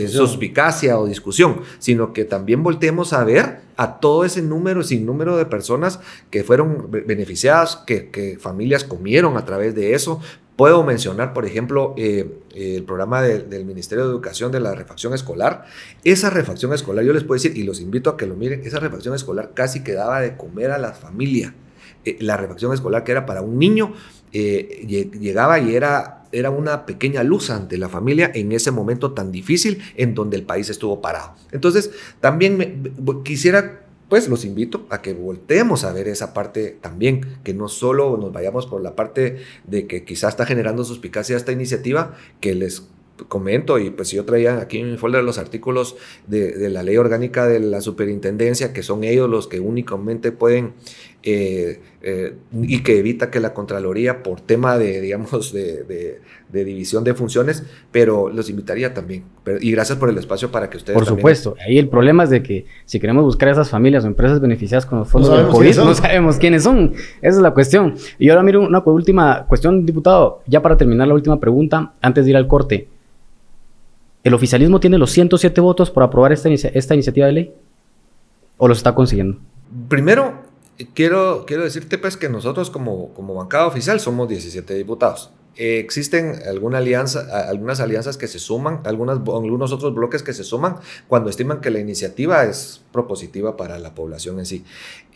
suspicacia o discusión, sino que también volteemos a ver a todo ese sinnúmero de personas que fueron beneficiadas, que familias comieron a través de eso. Puedo mencionar, por ejemplo, el programa del Ministerio de Educación de la refacción escolar. Esa refacción escolar, yo les puedo decir, y los invito a que lo miren, esa refacción escolar casi que daba de comer a la familia. La refacción escolar que era para un niño, llegaba y era una pequeña luz ante la familia en ese momento tan difícil en donde el país estuvo parado. Entonces, también quisiera... Pues los invito a que volteemos a ver esa parte también, que no solo nos vayamos por la parte de que quizás está generando suspicacia esta iniciativa, que les comento, y pues yo traía aquí en mi folder los artículos de la ley orgánica de la superintendencia, que son ellos los que únicamente pueden y que evita que la Contraloría por tema de, digamos, de división de funciones, pero los invitaría también. Y gracias por el espacio para que ustedes por también... supuesto, ahí el problema es de que si queremos buscar a esas familias o empresas beneficiadas con los fondos del COVID, no sabemos quiénes son. Esa es la cuestión. Y ahora miro una última cuestión, diputado, ya para terminar la última pregunta, antes de ir al corte. ¿El oficialismo tiene los 107 votos por aprobar esta iniciativa de ley? ¿O los está consiguiendo? Primero, quiero decirte pues que nosotros como bancada oficial somos 17 diputados. Existen algunas alianzas que se suman, algunos otros bloques que se suman cuando estiman que la iniciativa es propositiva para la población en sí.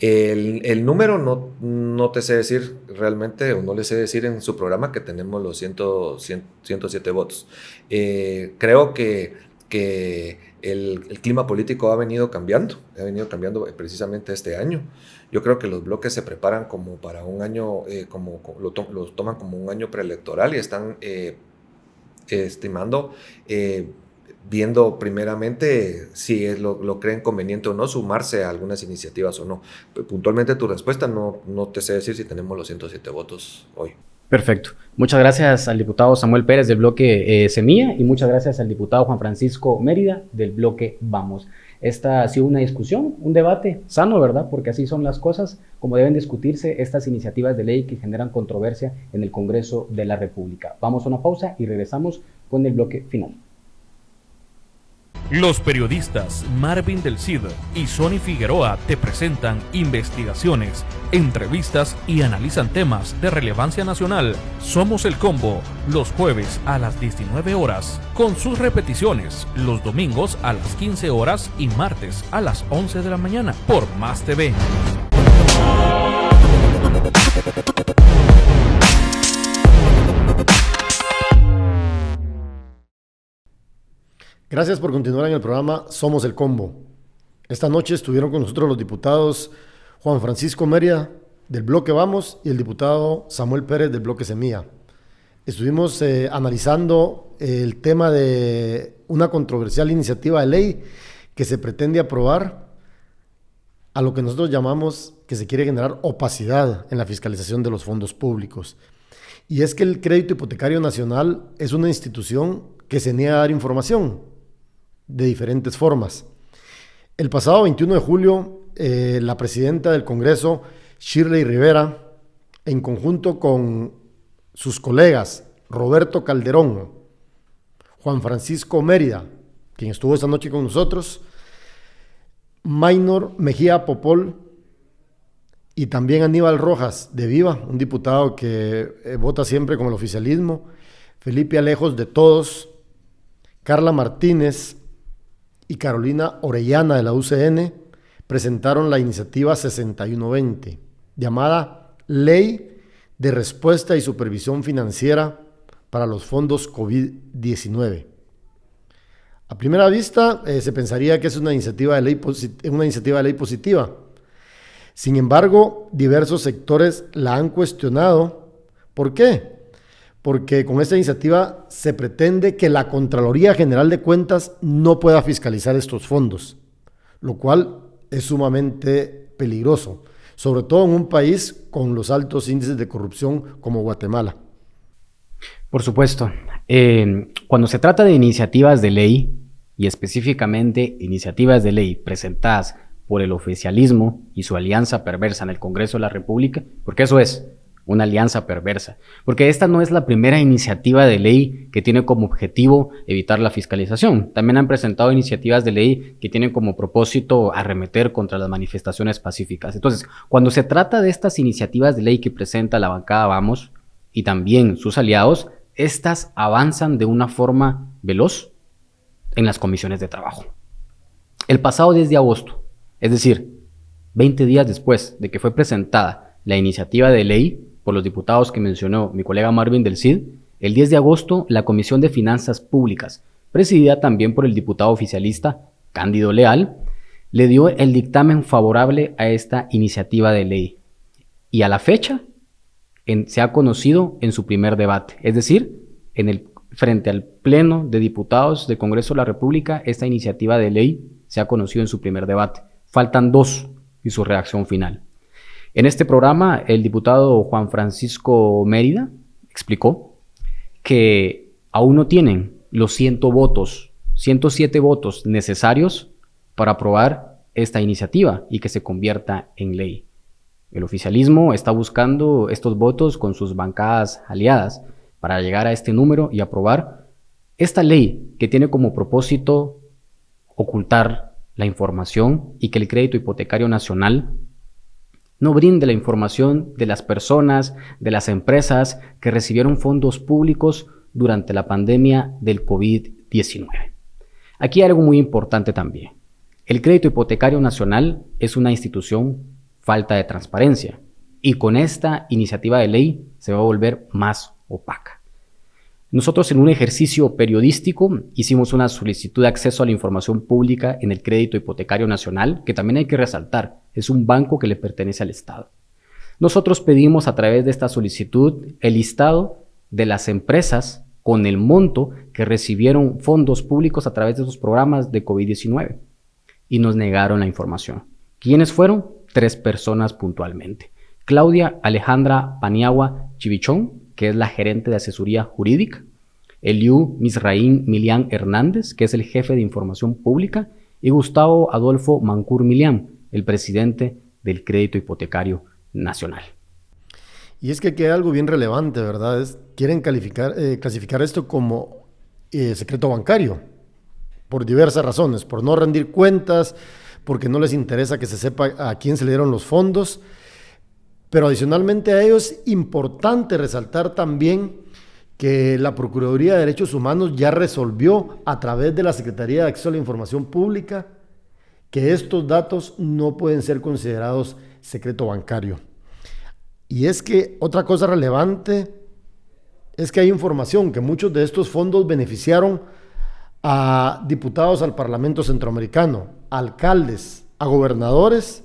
El número no te sé decir realmente, o no le sé decir en su programa que tenemos los 107 votos. Creo que el clima político ha venido cambiando precisamente este año. Yo creo que los bloques se preparan como para un año, los toman como un año preelectoral y están estimando, viendo primeramente si lo creen conveniente o no, sumarse a algunas iniciativas o no. Puntualmente tu respuesta no te sé decir si tenemos los 107 votos hoy. Perfecto. Muchas gracias al diputado Samuel Pérez del bloque Semilla y muchas gracias al diputado Juan Francisco Mérida del bloque Vamos. Esta ha sido una discusión, un debate sano, ¿verdad? Porque así son las cosas, como deben discutirse estas iniciativas de ley que generan controversia en el Congreso de la República. Vamos a una pausa y regresamos con el bloque final. Los periodistas Marvin del Cid y Sony Figueroa te presentan investigaciones, entrevistas y analizan temas de relevancia nacional. Somos el Combo, los jueves a las 19 horas, con sus repeticiones los domingos a las 15 horas y martes a las 11 de la mañana por Más TV. Gracias por continuar en el programa Somos el Combo. Esta noche estuvieron con nosotros los diputados Juan Francisco Mérida del bloque Vamos y el diputado Samuel Pérez del bloque Semilla. Estuvimos analizando el tema de una controversial iniciativa de ley que se pretende aprobar a lo que nosotros llamamos que se quiere generar opacidad en la fiscalización de los fondos públicos. Y es que el Crédito Hipotecario Nacional es una institución que se niega a dar información de diferentes formas. El pasado 21 de julio, la presidenta del Congreso, Shirley Rivera, en conjunto con sus colegas Roberto Calderón, Juan Francisco Mérida, quien estuvo esta noche con nosotros, Maynor Mejía Popol y también Aníbal Rojas de Viva, un diputado que vota siempre con el oficialismo, Felipe Alejos de Todos, Carla Martínez y Carolina Orellana de la UCN presentaron la iniciativa 6120, llamada Ley de Respuesta y Supervisión Financiera para los Fondos COVID-19. A primera vista se pensaría que es una iniciativa de ley positiva. Sin embargo, diversos sectores la han cuestionado. ¿Por qué? Porque con esta iniciativa se pretende que la Contraloría General de Cuentas no pueda fiscalizar estos fondos, lo cual es sumamente peligroso, sobre todo en un país con los altos índices de corrupción como Guatemala. Por supuesto, cuando se trata de iniciativas de ley, y específicamente iniciativas de ley presentadas por el oficialismo y su alianza perversa en el Congreso de la República, porque eso es una alianza perversa, porque esta no es la primera iniciativa de ley que tiene como objetivo evitar la fiscalización. También han presentado iniciativas de ley que tienen como propósito arremeter contra las manifestaciones pacíficas. Entonces, cuando se trata de estas iniciativas de ley que presenta la bancada Vamos y también sus aliados, estas avanzan de una forma veloz en las comisiones de trabajo. El pasado 10 de agosto, es decir, 20 días después de que fue presentada la iniciativa de ley por los diputados que mencionó mi colega Marvin del Cid, el 10 de agosto la Comisión de Finanzas Públicas, presidida también por el diputado oficialista Cándido Leal, le dio el dictamen favorable a esta iniciativa de ley. Y a la fecha se ha conocido en su primer debate, es decir, frente al Pleno de Diputados del Congreso de la República, esta iniciativa de ley se ha conocido en su primer debate. Faltan 2 y su redacción final. En este programa, el diputado Juan Francisco Mérida explicó que aún no tienen los 107 votos necesarios para aprobar esta iniciativa y que se convierta en ley. El oficialismo está buscando estos votos con sus bancadas aliadas para llegar a este número y aprobar esta ley que tiene como propósito ocultar la información y que el Crédito Hipotecario Nacional no brinde la información de las personas, de las empresas que recibieron fondos públicos durante la pandemia del COVID-19. Aquí hay algo muy importante también. El Crédito Hipotecario Nacional es una institución falta de transparencia y con esta iniciativa de ley se va a volver más opaca. Nosotros en un ejercicio periodístico hicimos una solicitud de acceso a la información pública en el Crédito Hipotecario Nacional, que también hay que resaltar, es un banco que le pertenece al Estado. Nosotros pedimos a través de esta solicitud el listado de las empresas con el monto que recibieron fondos públicos a través de esos programas de COVID-19 y nos negaron la información. ¿Quiénes fueron? 3 personas puntualmente. Claudia Alejandra Paniagua Chivichón, que es la gerente de asesoría jurídica, Eliú Misraín Milián Hernández, que es el jefe de información pública, y Gustavo Adolfo Mancur Milián, el presidente del Crédito Hipotecario Nacional. Y es que queda algo bien relevante, ¿verdad? Quieren clasificar esto como secreto bancario, por diversas razones, por no rendir cuentas, porque no les interesa que se sepa a quién se le dieron los fondos. Pero adicionalmente a ello es importante resaltar también que la Procuraduría de Derechos Humanos ya resolvió a través de la Secretaría de Acceso a la Información Pública que estos datos no pueden ser considerados secreto bancario. Y es que otra cosa relevante es que hay información que muchos de estos fondos beneficiaron a diputados al Parlamento Centroamericano, a alcaldes, a gobernadores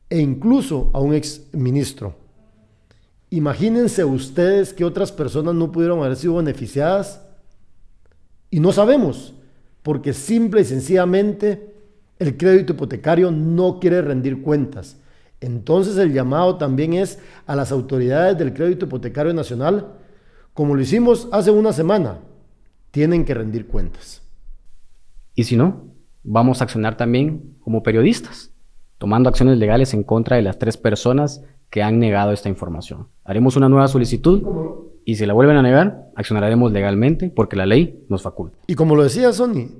e incluso a un exministro. Imagínense ustedes que otras personas no pudieron haber sido beneficiadas y no sabemos, porque simple y sencillamente el crédito hipotecario no quiere rendir cuentas. Entonces el llamado también es a las autoridades del crédito hipotecario nacional, como lo hicimos hace una semana, tienen que rendir cuentas. Y si no, vamos a accionar también como periodistas, tomando acciones legales en contra de las 3 personas que han negado esta información. Haremos una nueva solicitud y si la vuelven a negar, accionaremos legalmente porque la ley nos faculta. Y como lo decía Sonny,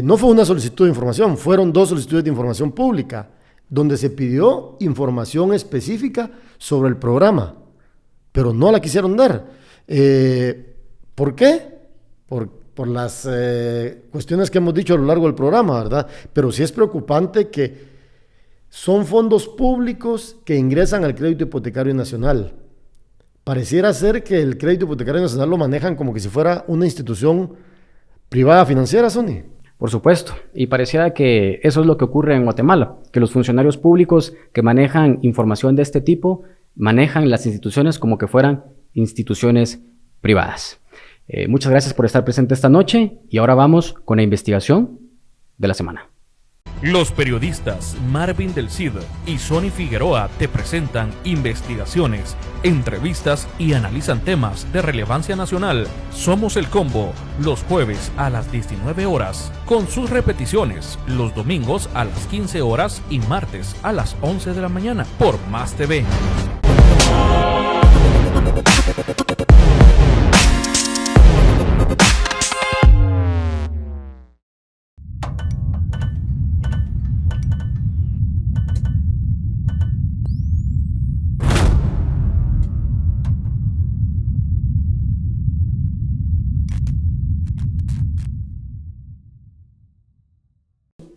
no fue una solicitud de información, fueron 2 solicitudes de información pública, donde se pidió información específica sobre el programa, pero no la quisieron dar. ¿Por qué? Por las cuestiones que hemos dicho a lo largo del programa, ¿verdad? Pero sí es preocupante que son fondos públicos que ingresan al crédito hipotecario nacional. Pareciera ser que el crédito hipotecario nacional lo manejan como que si fuera una institución privada financiera, Sonny. Por supuesto, y pareciera que eso es lo que ocurre en Guatemala, que los funcionarios públicos que manejan información de este tipo manejan las instituciones como que fueran instituciones privadas. Muchas gracias por estar presente esta noche y ahora vamos con la investigación de la semana. Los periodistas Marvin del Cid y Sonny Figueroa te presentan investigaciones, entrevistas y analizan temas de relevancia nacional. Somos el Combo, los jueves a las 19 horas, con sus repeticiones los domingos a las 15 horas y martes a las 11 de la mañana por Más TV.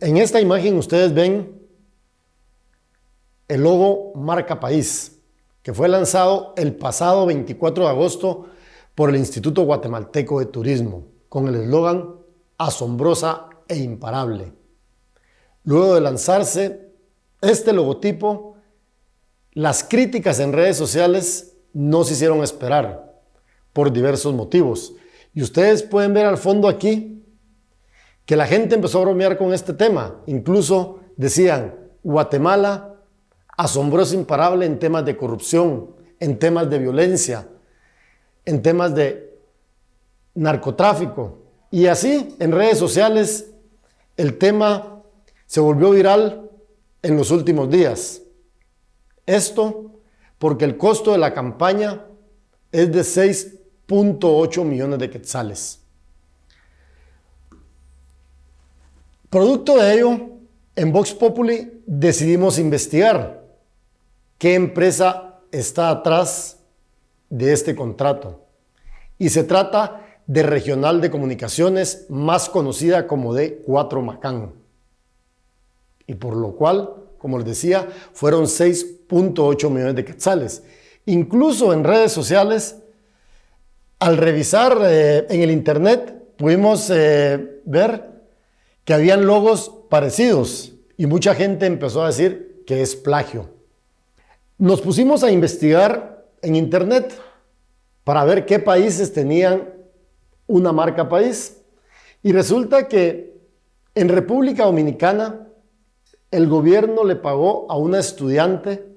En esta imagen ustedes ven el logo Marca País, que fue lanzado el pasado 24 de agosto por el Instituto Guatemalteco de Turismo, con el eslogan Asombrosa e Imparable. Luego de lanzarse este logotipo, las críticas en redes sociales no se hicieron esperar por diversos motivos. Y ustedes pueden ver al fondo aquí que la gente empezó a bromear con este tema. Incluso decían, Guatemala, asombroso imparable en temas de corrupción, en temas de violencia, en temas de narcotráfico. Y así, en redes sociales, el tema se volvió viral en los últimos días. Esto porque el costo de la campaña es de 6.8 millones de quetzales. Producto de ello, en Vox Populi decidimos investigar qué empresa está atrás de este contrato. Y se trata de Regional de Comunicaciones, más conocida como D4 Macán. Y por lo cual, como les decía, fueron 6.8 millones de quetzales. Incluso en redes sociales, al revisar en el internet, pudimos ver que habían logos parecidos y mucha gente empezó a decir que es plagio. Nos pusimos a investigar en internet para ver qué países tenían una marca país y resulta que en República Dominicana el gobierno le pagó a una estudiante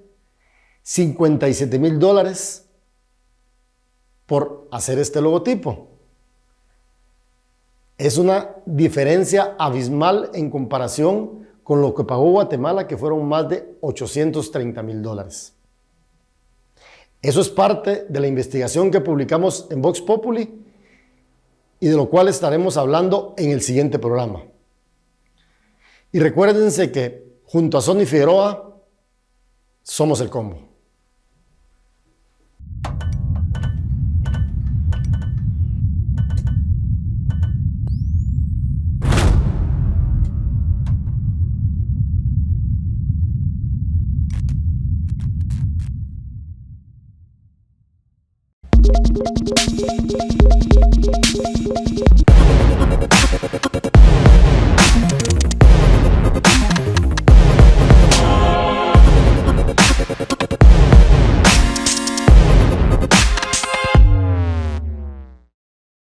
$57,000 por hacer este logotipo. Es una diferencia abismal en comparación con lo que pagó Guatemala, que fueron más de $830,000. Eso es parte de la investigación que publicamos en Vox Populi y de lo cual estaremos hablando en el siguiente programa. Y recuérdense que junto a Sonny Figueroa somos el combo.